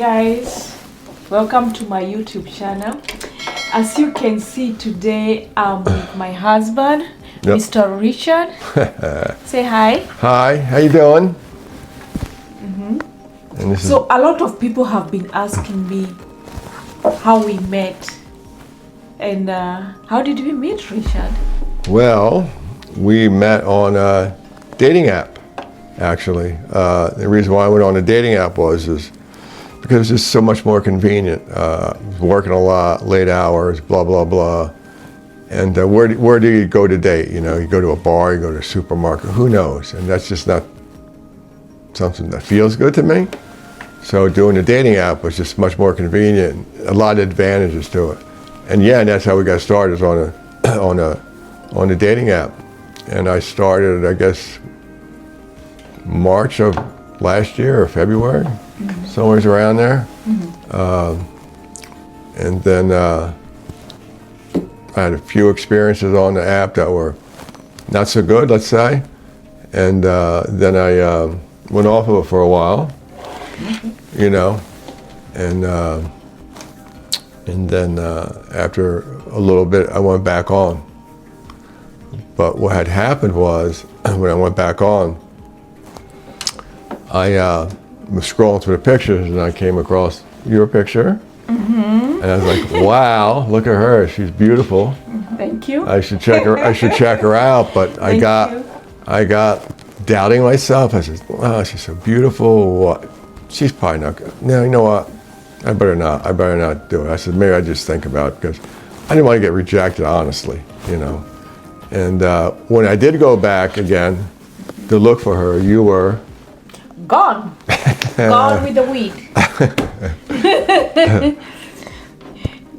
guys, welcome to my YouTube channel. As you can see today, I'm with my husband, Yep. Mr. Richard. Say hi. Hi, how you doing? And this So a lot of people have been asking me how we met. And how did we meet, Richard? well, we met on a dating app, actually. The reason why I went on a dating app was because it's just so much more convenient. Working a lot, late hours, blah, blah, blah. And where do you go to date? You know, you go to a bar, you go to a supermarket, who knows? And that's just not something that feels good to me. So doing the dating app was just much more convenient, a lot of advantages to it. And yeah, and that's how we got started, was on a dating app. And I started, I guess, March of last year or February, somewhere around there. And then I had a few experiences on the app that were not so good, let's say. And then I went off of it for a while, you know, and then after a little bit, I went back on. But what had happened was, when I went back on, I was scrolling through the pictures and I came across your picture. And I was like, wow, look at her, she's beautiful. Thank you. I should check her out. But I got doubting myself. I said, wow, she's so beautiful. What? She's probably not good. No, you know what? I better not do it. I said, maybe I just think about it, because I didn't want to get rejected, honestly, you know. And when I did go back again to look for her, you were Gone. Gone with the weed.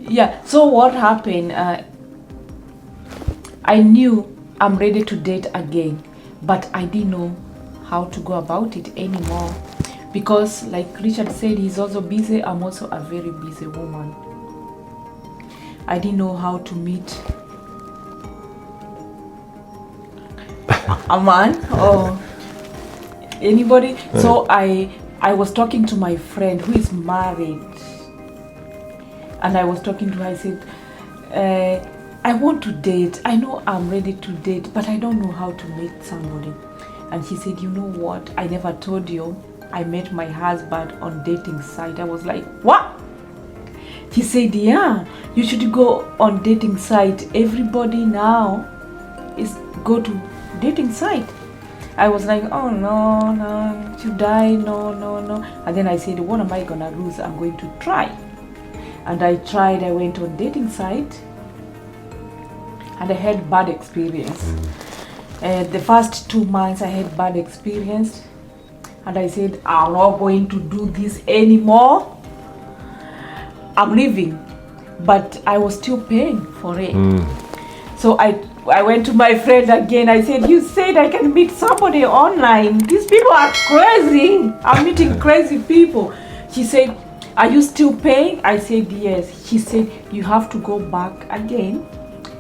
Yeah, so what happened? I knew I'm ready to date again, but I didn't know how to go about it anymore. Because like Richard said, he's also busy. I'm also a very busy woman. I didn't know how to meet a man or anybody. So I was talking to my friend who is married, and I was talking to her. I said, I want to date. I know I'm ready to date, but I don't know how to meet somebody. And she said, you know what? I never told you. I met my husband on dating site. I was like, what? He said, yeah, you should go on dating site. Everybody now is go to dating site. I was like, oh no, should I? No. And then I said, what am I gonna lose? I'm going to try. And I tried. I went on dating site, and I had bad experience. The first 2 months I had bad experience, and I said, I'm not going to do this anymore. I'm leaving. But I was still paying for it. So I went to my friend again. I said, you said I can meet somebody online. These people are crazy. I'm meeting crazy people. She said, are you still paying? I said, yes. She said, you have to go back again.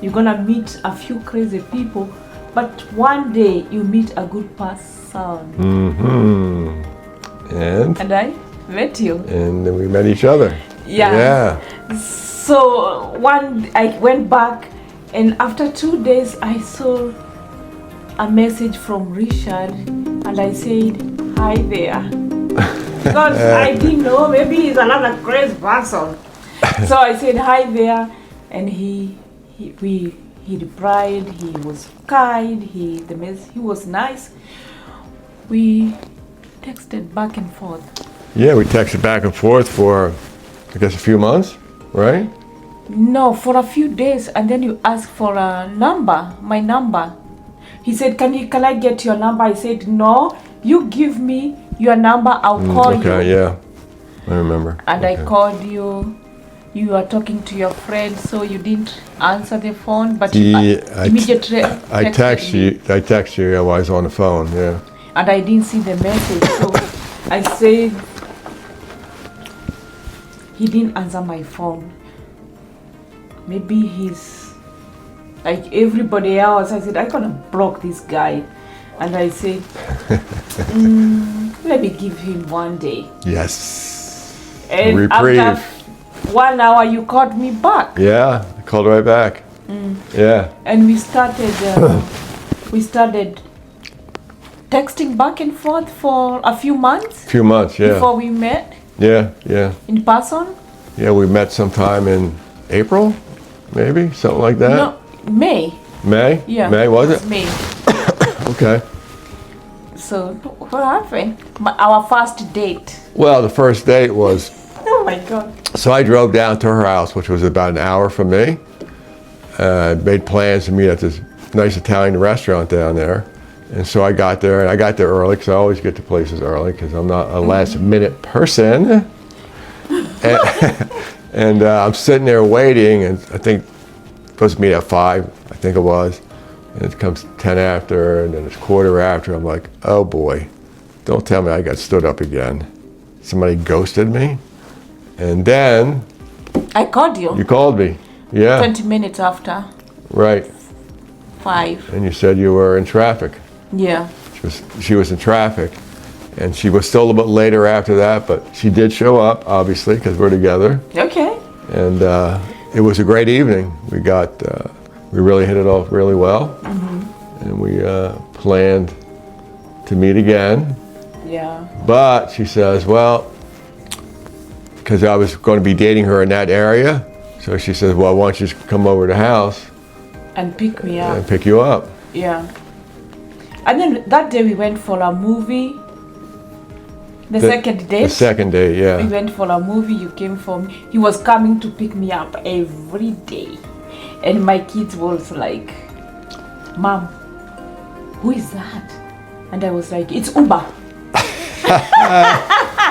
You're gonna meet a few crazy people, but one day you meet a good person. And I met you. And then we met each other. Yeah. So I went back, and after 2 days I saw a message from Richard, and I said, hi there. Because I didn't know, maybe he's another crazy person. So I said, hi there, and he replied. He was kind, he was nice. We texted back and forth. Yeah, we texted back and forth for, I guess, a few months, right? No, for a few days, and then you asked for a number, my number. He said, can I get your number? I said, no, you give me your number, I'll call you. Okay, yeah, I remember. And okay. I called you. You were talking to your friend, so you didn't answer the phone, but you immediately I texted you while I was on the phone, yeah. And I didn't see the message, so I said, he didn't answer my phone. Maybe he's like everybody else. I said, I'm gonna block this guy. And I said, let me give him one day. Yes. And Reprieve. after 1 hour, you called me back. Yeah, I called right back. Yeah. And we started texting back and forth for a few months Few months, yeah. before we met Yeah, yeah. in person. Yeah, we met sometime in April, maybe, something like that. No, May. May? Yeah. May, was it? May. Okay. So what happened? Our first date. Well, the first date was, Oh my God. so I drove down to her house, which was about an hour from me. Made plans to meet at this nice Italian restaurant down there. And so I got there, and I got there early, because I always get to places early, because I'm not a last minute person. And I'm sitting there waiting, and I think supposed to meet at 5, I think it was. And it comes 10 after, and then it's quarter after. I'm like, oh boy, don't tell me I got stood up again. Somebody ghosted me. And then I called you you called me. Yeah, 20 minutes after right. 5. And you said you were in traffic. Yeah. She was in traffic. And she was still a little bit later after that, but she did show up, obviously, because we're together. Okay. And it was a great evening. We really hit it off really well. And we planned to meet again. Yeah. But she says, well, because I was going to be dating her in that area, so she says, well, why don't you just come over to the house And pick me up. and pick you up? Yeah. And then that day we went for a movie. The second date. The second day, We yeah. went for a movie. You came for me. He was coming to pick me up every day. And my kids was like, Mom, who is that? And I was like, it's Uber.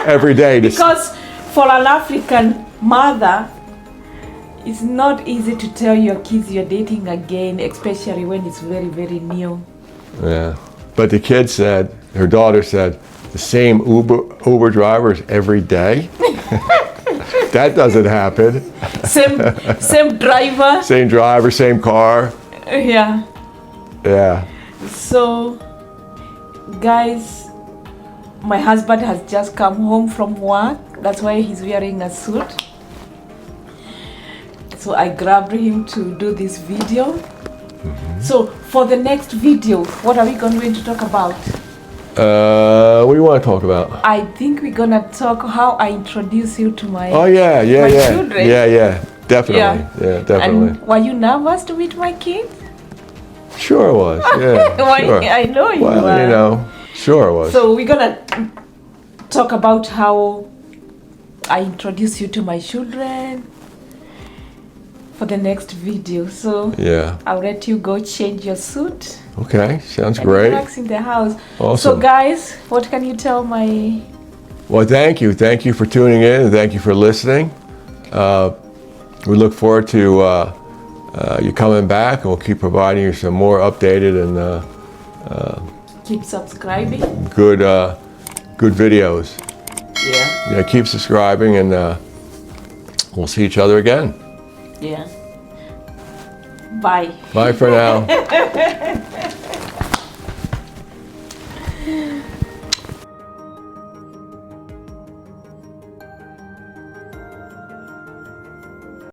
Every day. Because for an African mother, it's not easy to tell your kids you're dating again, especially when it's very, very new. Yeah. But the kid said, her daughter said, the same Uber drivers every day? That doesn't happen. Same driver. Same driver, same car. Yeah. Yeah. So, guys, my husband has just come home from work. That's why he's wearing a suit. So I grabbed him to do this video. So for the next video, what are we going to talk about? What do you want to talk about? I think we're gonna talk how I introduce you to my Oh yeah, my yeah. children. Yeah, definitely. Yeah, definitely. And were you nervous to meet my kids? Sure it was. Yeah. Why, sure. I know you Well, are. you know, sure it was. So we're gonna talk about how I introduce you to my children for the next video. So Yeah. I'll let you go change your suit Okay. Sounds and great. relax in the house. So Awesome. guys, what can you tell my... Well, thank you. Thank you for tuning in, and thank you for listening. We look forward to you coming back, and we'll keep providing you some more updated and Keep subscribing. good videos. Yeah. Yeah, keep subscribing, and we'll see each other again. Yeah. Bye. Bye for now.